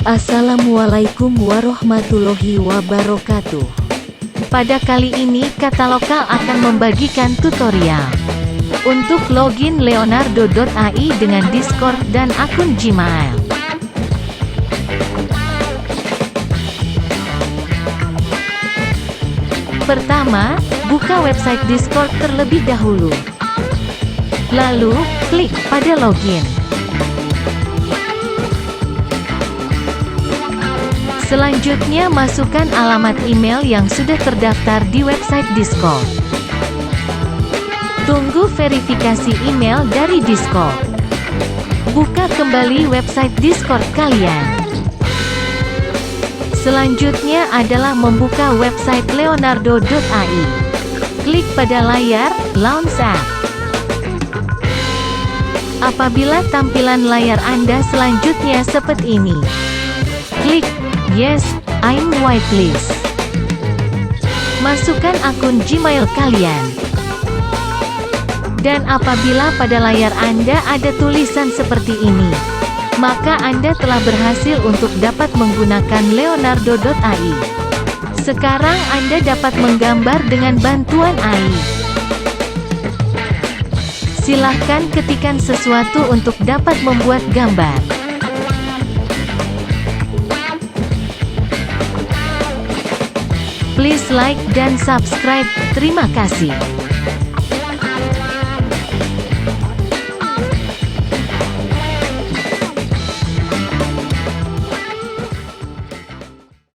Assalamualaikum warahmatullahi wabarakatuh. Pada kali ini Kata Lokal akan membagikan tutorial untuk login leonardo.ai dengan Discord dan akun Gmail. Pertama, buka website Discord terlebih dahulu. Lalu, klik pada login. Selanjutnya masukkan alamat email yang sudah terdaftar di website Discord. Tunggu verifikasi email dari Discord. Buka kembali website Discord kalian. Selanjutnya adalah membuka website leonardo.ai. Klik pada layar Launch App. Apabila tampilan layar Anda selanjutnya seperti ini, klik Yes, I'm whitelist. Masukkan akun Gmail kalian. Dan apabila pada layar Anda ada tulisan seperti ini, maka Anda telah berhasil untuk dapat menggunakan leonardo.ai. Sekarang Anda dapat menggambar dengan bantuan AI. Silahkan ketikkan sesuatu untuk dapat membuat gambar. Please like dan subscribe. Terima kasih.